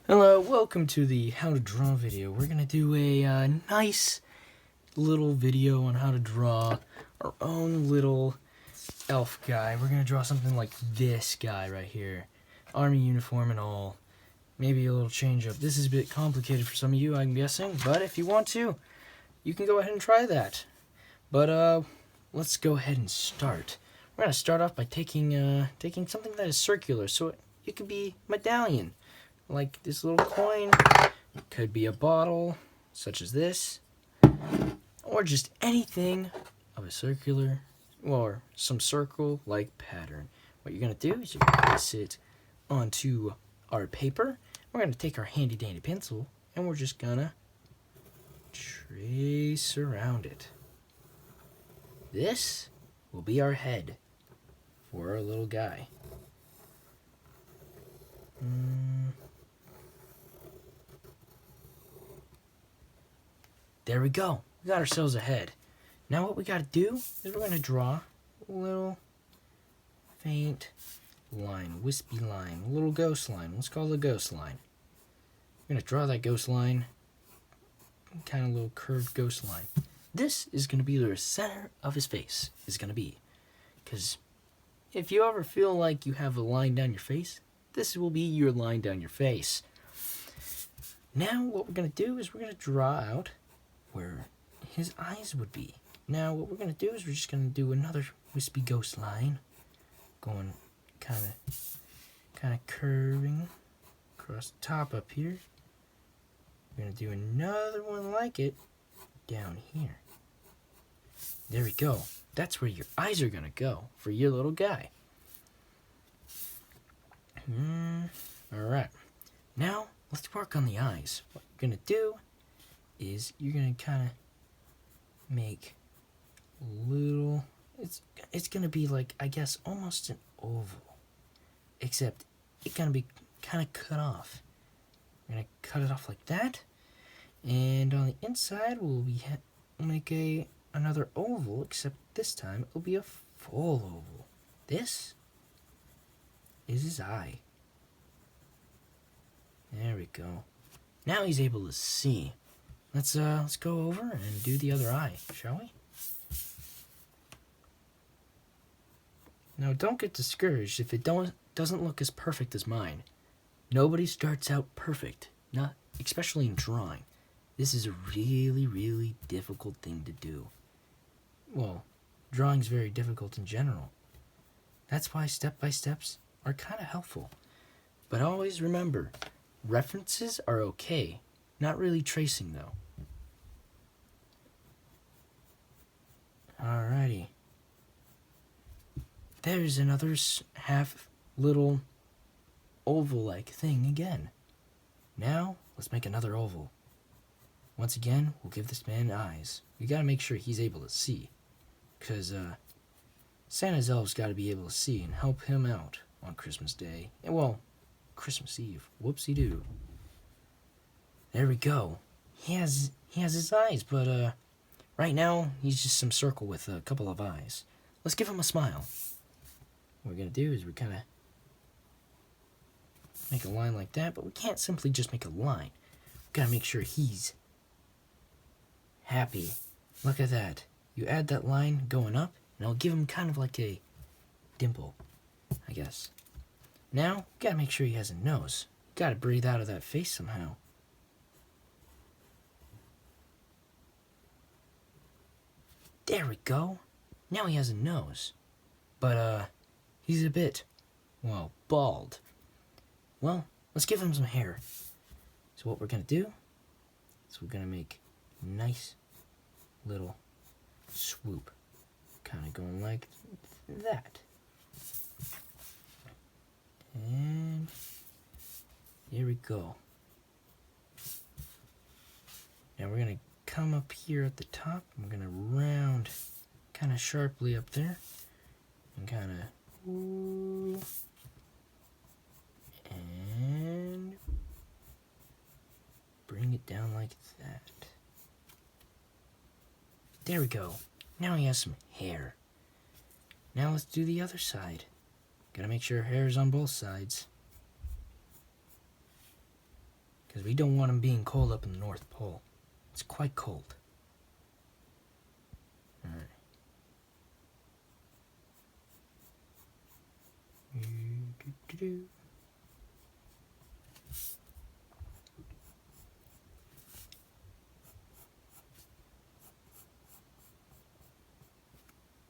Hello, welcome to the how to draw video. We're going to do a nice little video on how to draw our own little elf guy. We're going to draw something like this guy right here. Army uniform and all. Maybe a little change up. This is a bit complicated for some of you, I'm guessing, but if you want to, you can go ahead and try that. But let's go ahead and start. We're going to start off by taking something that is circular, so it could be medallion. Like this little coin, it could be a bottle, such as this, or just anything of a circular, or some circle-like pattern. What you're going to do is you're going to place it onto our paper. We're going to take our handy-dandy pencil, and we're just going to trace around it. This will be our head for our little guy. There we go. We got ourselves a head. Now what we got to do is we're going to draw a little faint line, wispy line, a little ghost line. Let's call it a ghost line. We're going to draw that ghost line, kind of little curved ghost line. This is going to be the center of his face, is going to be. Because if you ever feel like you have a line down your face, this will be your line down your face. Now what we're going to do is we're going to draw out where his eyes would be. Now what we're going to do is we're just going to do another wispy ghost line, going kind of curving across the top up here. We're going to do another one like it down here. There we go. That's where your eyes are going to go for your little guy. Alright. Now let's work on the eyes. What you're going to do is you're going to kind of make little, it's going to be like, I guess, almost an oval, except it's going to be kind of cut off. We're going to cut it off like that, and on the inside we'll make another oval, except this time it'll be a full oval. This is his eye. There we go. Now he's able to see. Let's go over and do the other eye, shall we? Now don't get discouraged if it doesn't look as perfect as mine. Nobody starts out perfect, not especially in drawing. This is a really, really difficult thing to do. Well, drawing's very difficult in general. That's why step-by-steps are kind of helpful. But always remember, references are okay, not really tracing though. Alrighty. There's another half little oval-like thing again. Now, let's make another oval. Once again, we'll give this man eyes. We gotta make sure he's able to see. Because, Santa's elves gotta be able to see and help him out on Christmas Day. And, well, Christmas Eve. Whoopsie-doo. There we go. He has his eyes, but, right now, he's just some circle with a couple of eyes. Let's give him a smile. What we're going to do is we're kind of make a line like that, but we can't simply just make a line. We've got to make sure he's happy. Look at that. You add that line going up, and it'll give him kind of like a dimple, I guess. Now, we've got to make sure he has a nose. Got to breathe out of that face somehow. There we go. Now he has a nose. But, he's a bit, well, bald. Well, let's give him some hair. So what we're going to do is we're going to make a nice little swoop. Kind of going like that. And here we go. Now we're going to come up here at the top. I'm going to round kind of sharply up there. And kind of, and bring it down like that. There we go. Now he has some hair. Now let's do the other side. Gotta make sure hair is on both sides. because we don't want him being cold up in the North Pole. It's quite cold. Alright.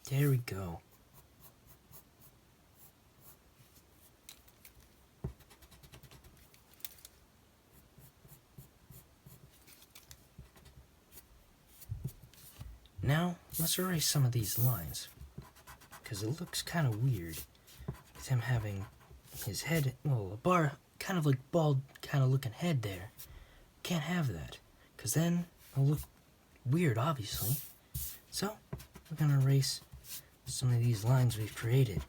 There we go. Now, let's erase some of these lines, because it looks kind of weird with him having his head, well, a bar, kind of like bald, kind of looking head there. Can't have that, because then it'll look weird, obviously. So, we're going to erase some of these lines we've created.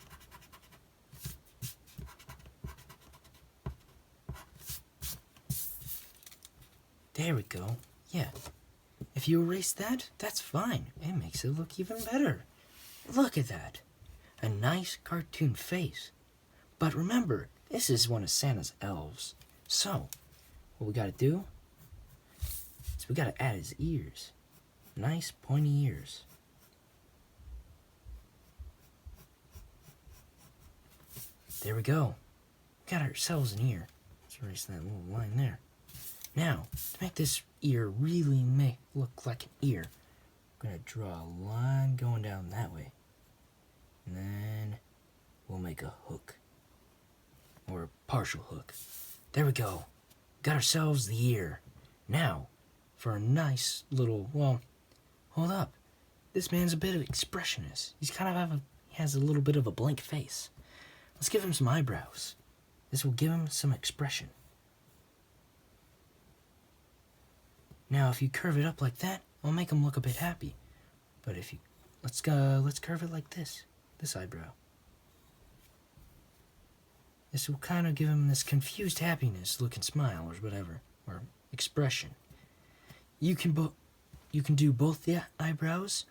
There we go. Yeah. If you erase that, that's fine. It makes it look even better. Look at that. A nice cartoon face. But remember, this is one of Santa's elves. So, what we gotta do is we gotta add his ears. Nice pointy ears. There we go. Got ourselves an ear. Let's erase that little line there. Now, to make this ear really look like an ear, I'm going to draw a line going down that way. And then we'll make a hook. Or a partial hook. There we go. Got ourselves the ear. Now, for a nice little, well, hold up. This man's a bit of expressionist. He's kind of he has a little bit of a blank face. Let's give him some eyebrows. This will give him some expression. Now, if you curve it up like that, it'll make him look a bit happy. But if you, let's curve it like this eyebrow. This will kind of give him this confused happiness looking smile or whatever, or expression. You can do both the eyebrows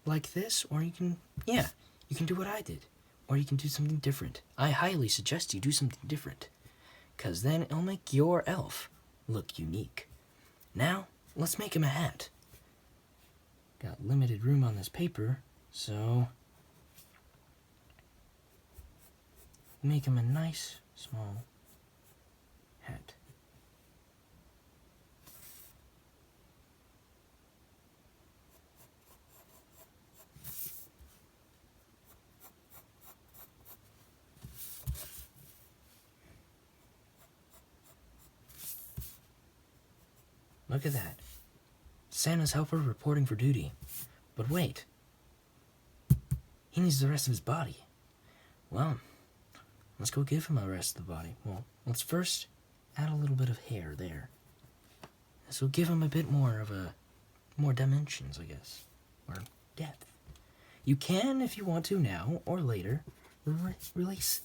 like this, or you can do what I did, or you can do something different. I highly suggest you do something different, because then it'll make your elf look unique. Now, let's make him a hat. Got limited room on this paper, so make him a nice, small hat. Look at that. Santa's helper reporting for duty. But wait. He needs the rest of his body. Well, let's go give him the rest of the body. Well, let's first add a little bit of hair there. This will give him a bit more dimensions, I guess. Or depth. You can, if you want to now or later, erase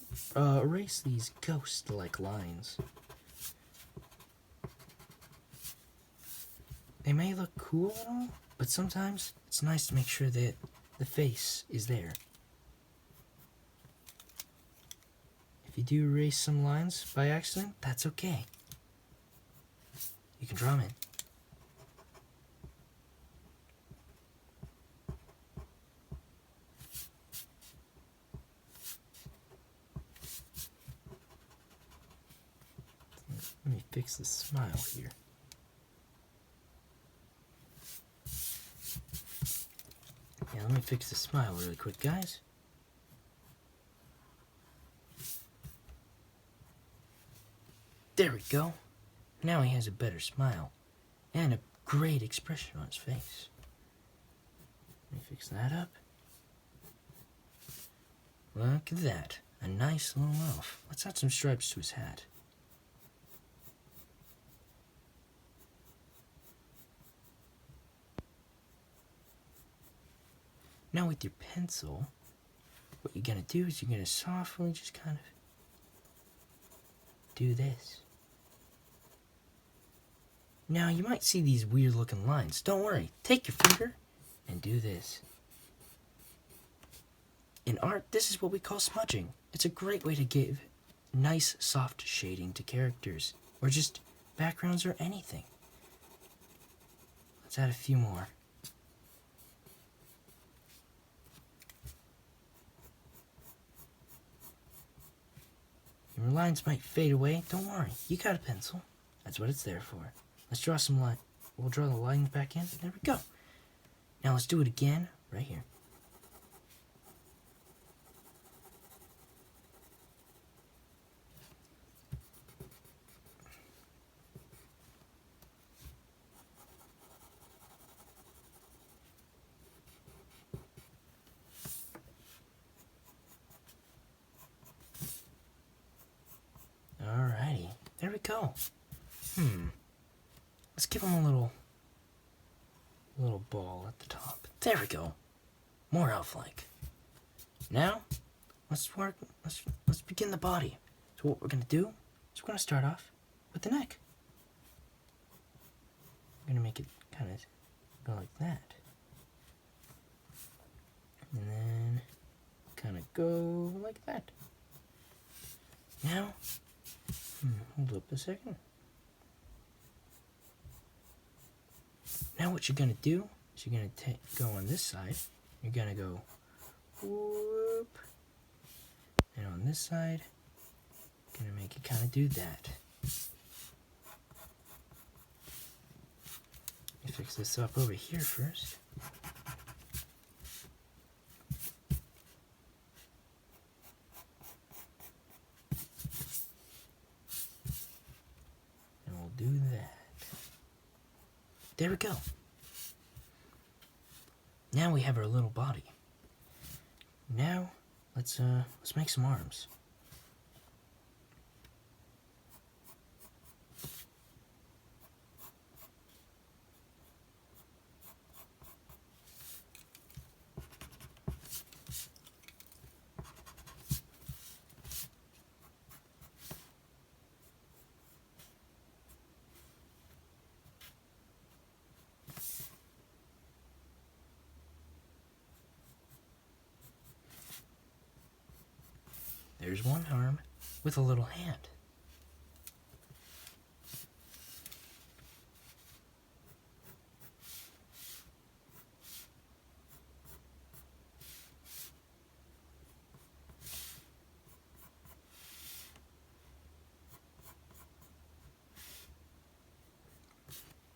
these ghost-like lines. They may look cool and all, but sometimes it's nice to make sure that the face is there. If you do erase some lines by accident, that's okay. You can draw them in. Let me fix the smile here. Yeah, let me fix the smile really quick, guys. There we go. Now he has a better smile and a great expression on his face. Let me fix that up. Look at that. A nice little elf. Let's add some stripes to his hat. Now with your pencil, what you're going to do is you're going to softly just kind of do this. Now you might see these weird looking lines. Don't worry. Take your finger and do this. In art, this is what we call smudging. It's a great way to give nice soft shading to characters, or just backgrounds or anything. Let's add a few more. Your lines might fade away. Don't worry, you got a pencil. That's what it's there for. Let's draw some line. We'll draw the lines back in. There we go. Now let's do it again, right here. Alrighty, there we go. Let's give him a little ball at the top. There we go. More elf-like. Now, let's begin the body. So what we're gonna do is we're gonna start off with the neck. We're gonna make it kind of go like that, and then kind of go like that. Now, hold up a second. Now what you're going to do is you're going to go on this side. You're going to go whoop. And on this side, going to make it kind of do that. Let me fix this up over here first. And we'll do that. There we go. Now we have our little body. Now let's make some arms. There's one arm with a little hand.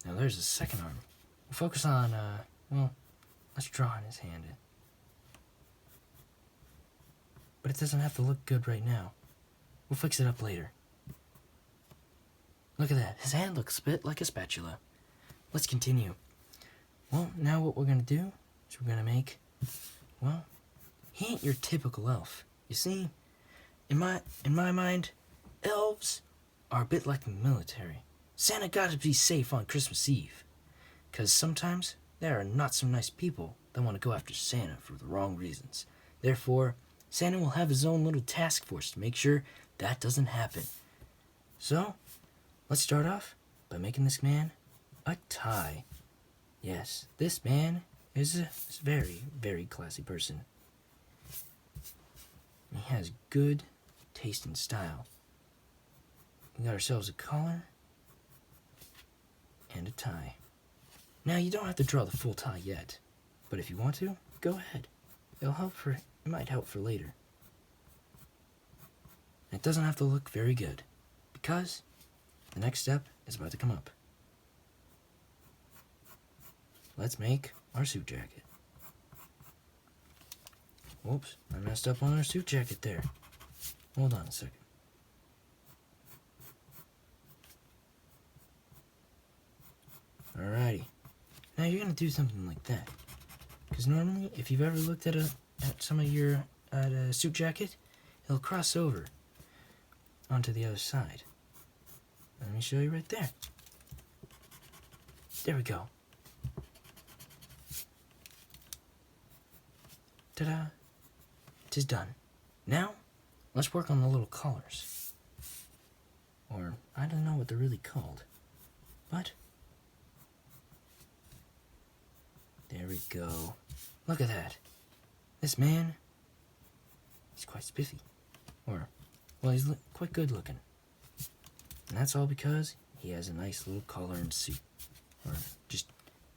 Now there's a second arm. We'll focus on, let's draw on his hand. But it doesn't have to look good right now. We'll fix it up later. Look at that. His hand looks a bit like a spatula. Let's continue. Well, now what we're going to do is we're going to make, well, he ain't your typical elf. You see, in my mind, elves are a bit like the military. Santa gotta be safe on Christmas Eve. 'Cause sometimes there are not some nice people that want to go after Santa for the wrong reasons. Therefore, Santa will have his own little task force to make sure that doesn't happen. So, let's start off by making this man a tie. Yes, this man is a very, very classy person. He has good taste and style. We got ourselves a collar and a tie. Now, you don't have to draw the full tie yet, but if you want to, go ahead. It might help for later. And it doesn't have to look very good, because the next step is about to come up. Let's make our suit jacket. Whoops, I messed up on our suit jacket there. Hold on a second. Alrighty. Now you're going to do something like that. Because normally, if you've ever looked at a suit jacket, it'll cross over onto the other side. Let me show you right there. There we go. Ta-da! It is done. Now, let's work on the little collars. Or, I don't know what they're really called. But, there we go. Look at that. This man, he's quite spiffy. Or, well, he's quite good looking. And that's all because he has a nice little collar and suit. Or just,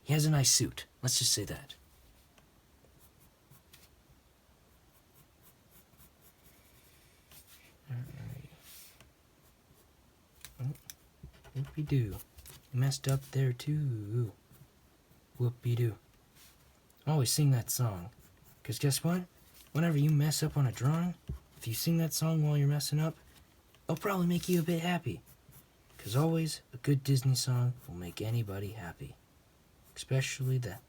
he has a nice suit. Let's just say that. Alright. Oh, whoopie-doo. Messed up there too. Whoopie-doo. Always sing that song. Because guess what? Whenever you mess up on a drawing, if you sing that song while you're messing up, it'll probably make you a bit happy. Because always, a good Disney song will make anybody happy. Especially that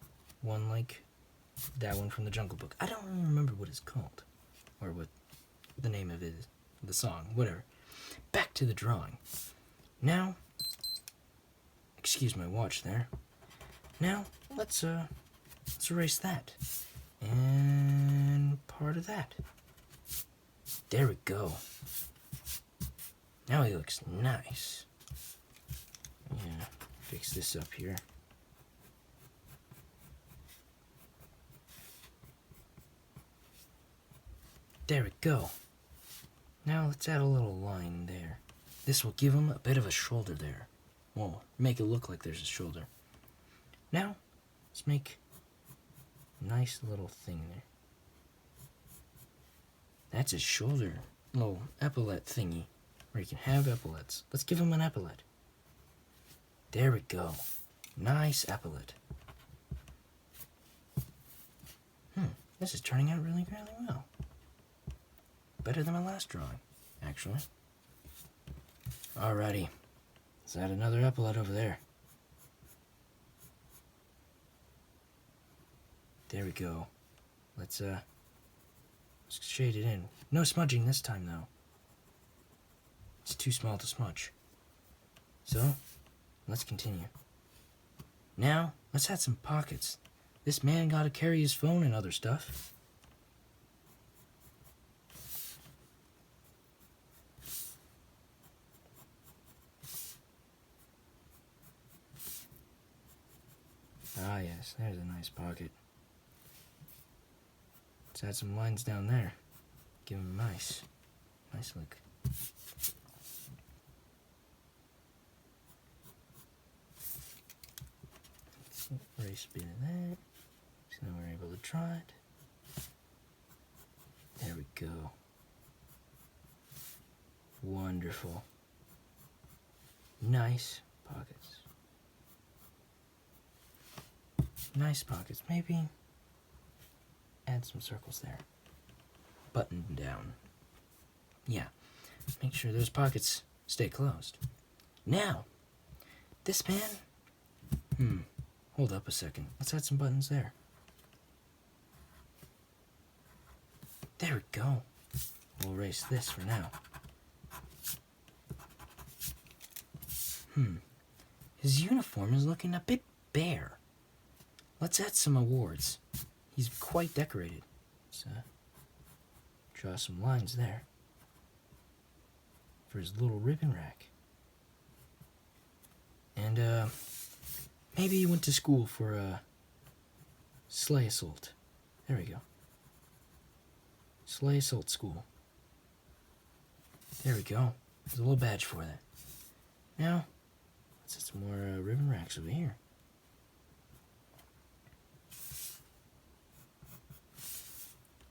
one like that one from the Jungle Book. I don't really remember what it's called. Or what the name of it is. The song. Whatever. Back to the drawing. Now, excuse my watch there. Now, let's erase that. And part of that. There we go. Now he looks nice. Yeah, fix this up here. There we go. Now let's add a little line there. This will give him a bit of a shoulder there. Well, make it look like there's a shoulder. Now, let's make a nice little thing there. That's his shoulder. Little epaulette thingy. Where you can have epaulettes. Let's give him an epaulette. There we go. Nice epaulette. This is turning out really, really well. Better than my last drawing, actually. Alrighty. Let's add another epaulette over there. There we go. Let's shade it in. No smudging this time, though. It's too small to smudge. So, let's continue. Now, let's add some pockets. This man gotta carry his phone and other stuff. Ah yes, there's a nice pocket. Let's add some lines down there. Give him a nice look. Let's erase a bit of that. So now we're able to draw it. There we go. Wonderful. Nice pockets. Nice pockets. Maybe add some circles there. Button down. Yeah. Make sure those pockets stay closed. Now, this man... Hold up a second. Let's add some buttons there. There we go. We'll erase this for now. His uniform is looking a bit bare. Let's add some awards. He's quite decorated. Let's draw some lines there for his little ribbon rack. And maybe he went to school for a sleigh assault. There we go. Sleigh assault school. There we go. There's a little badge for that. Now, let's add some more ribbon racks over here.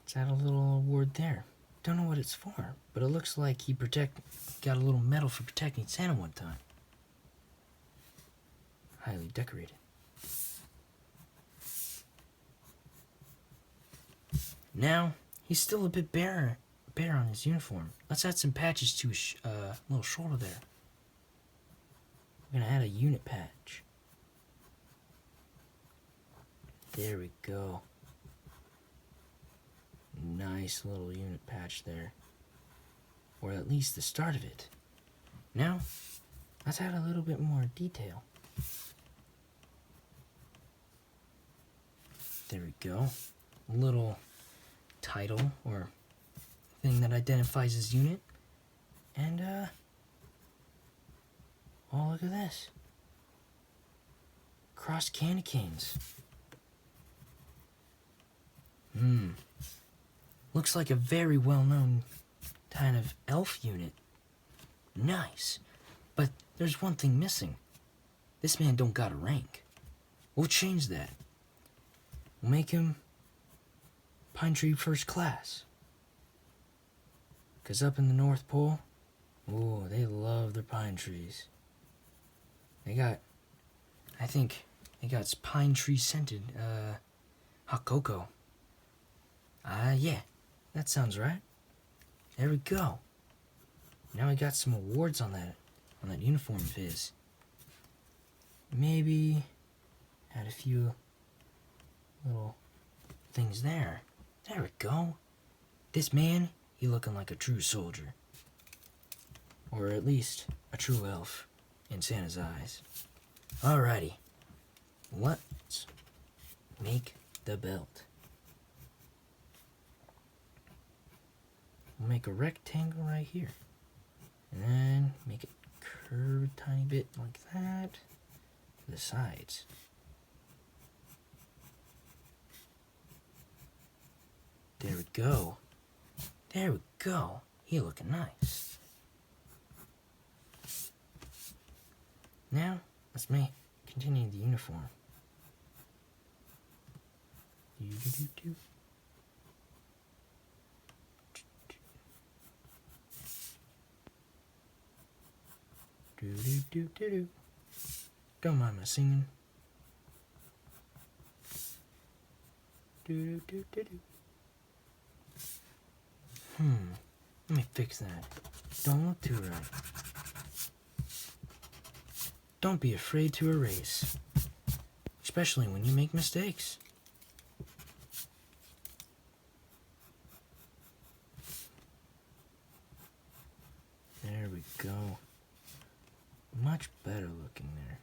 Let's add a little award there. Don't know what it's for, but it looks like he got a little medal for protecting Santa one time. Highly decorated. Now, he's still a bit bare on his uniform. Let's add some patches to his little shoulder there. We're going to add a unit patch. There we go. Nice little unit patch there. Or at least the start of it. Now, let's add a little bit more detail. There we go. A little title or thing that identifies his unit. And, oh, look at this. Crossed candy canes. Looks like a very well-known kind of elf unit. Nice. But there's one thing missing. This man don't got a rank. We'll change that. We'll make him Pine Tree First Class. 'Cause up in the North Pole, oh, they love their pine trees. I think they got pine tree scented, hot cocoa. Yeah, that sounds right. There we go. Now we got some awards on that uniform of his. Maybe add a few little things there. There we go. This man, he looking like a true soldier. Or at least a true elf in Santa's eyes. Alrighty. Let's make the belt. We'll make a rectangle right here. And then make it curve a tiny bit like that to the sides. There we go. There we go. He looking nice. Now, let's continue the uniform. Do-do-do-do. Do-do-do-do-do. Don't mind my singing. Do-do-do-do-do. Let me fix that. Don't look too right. Don't be afraid to erase. Especially when you make mistakes. There we go. Much better looking there.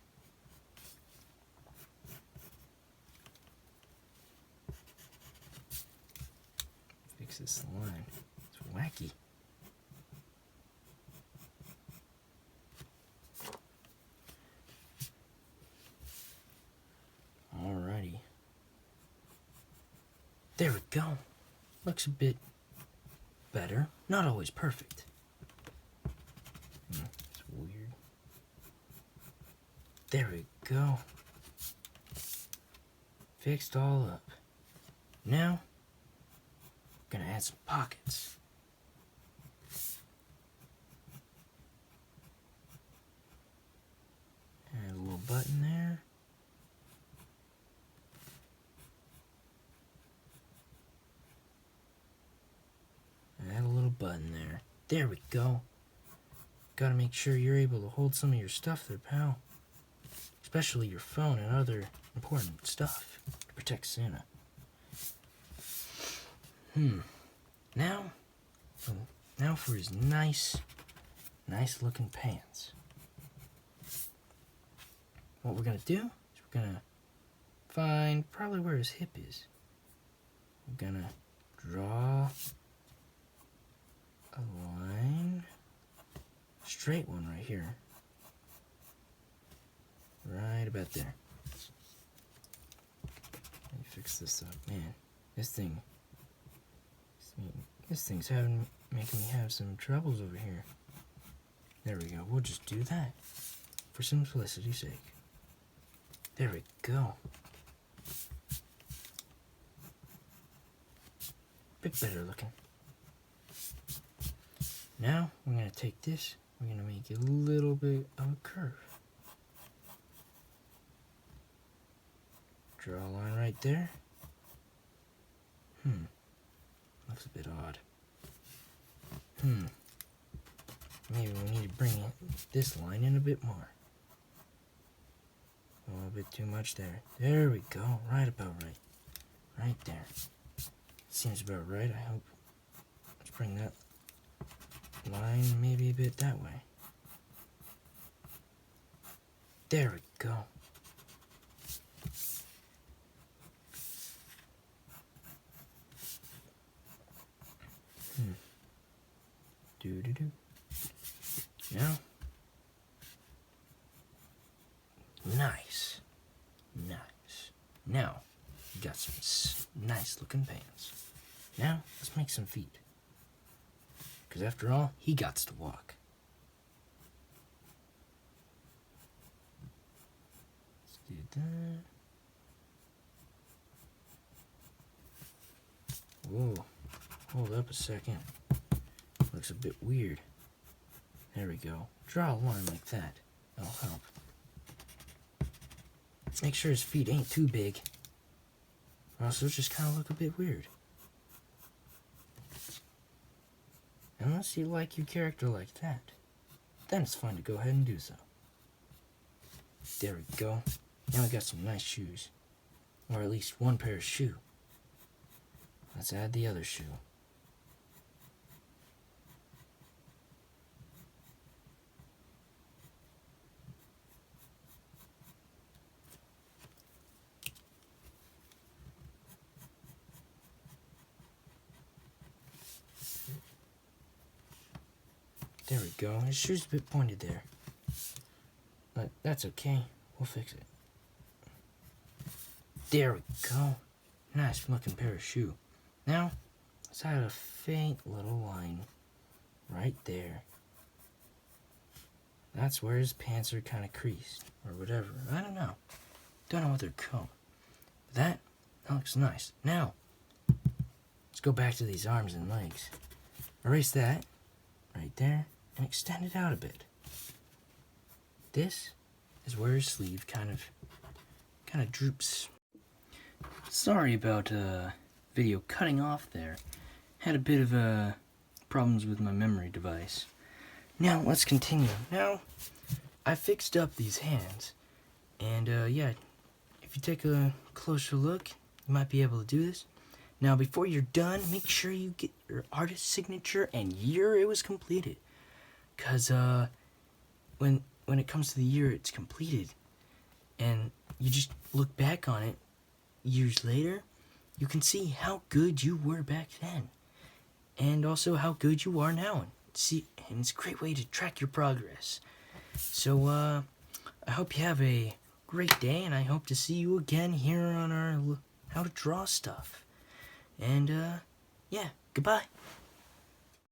Fix this line. It's wacky. Alrighty. There we go. Looks a bit better. Not always perfect. It's weird. There we go. Fixed all up. Now, gonna add some pockets. Add a little button there. Add a little button there. There we go. Gotta make sure you're able to hold some of your stuff there, pal. Especially your phone and other important stuff to protect Santa. Now for his nice looking pants. What we're gonna do is we're gonna find probably where his hip is. We're gonna draw a line, straight one right here. Right about there. Let me fix this up. Man, this thing's making me have some troubles over here. There we go. We'll just do that for simplicity's sake. There we go. Bit better looking. Now we're gonna take this. We're gonna make it a little bit of a curve. Draw a line right there. Looks a bit odd. Maybe we need to bring this line in a bit more. A little bit too much there. There we go. Right about right. Right there. Seems about right, I hope. Let's bring that line maybe a bit that way. There we go. Do-do-do. Now. Nice. Now, we got some nice looking pants. Now, let's make some feet. Because after all, he gots to walk. like that. Whoa, hold up a second. Looks a bit weird. There we go. Draw a line like that. That'll help. Make sure his feet ain't too big, or else it'll just kind of look a bit weird. Unless you like your character like that, then it's fine to go ahead and do so. There we go. Now we got some nice shoes. Or at least one pair of shoe. Let's add the other shoe. There we go. His shoe's a bit pointed there. But that's okay. We'll fix it. There we go. Nice looking pair of shoe. Now, let's add a faint little line right there. That's where his pants are kind of creased, or whatever. I don't know. Don't know what they're called. That looks nice. Now, let's go back to these arms and legs. Erase that right there and extend it out a bit. This is where his sleeve kind of droops. Sorry about video cutting off there. Had a bit of problems with my memory device. Now let's continue. Now I fixed up these hands, and yeah, if you take a closer look, you might be able to do this. Now before you're done, make sure you get your artist's signature and year it was completed, cause when it comes to the year it's completed, and you just look back on it years later, you can see how good you were back then, and also how good you are now. And it's a great way to track your progress. So I hope you have a great day, and I hope to see you again here on our how to draw stuff. And yeah, goodbye.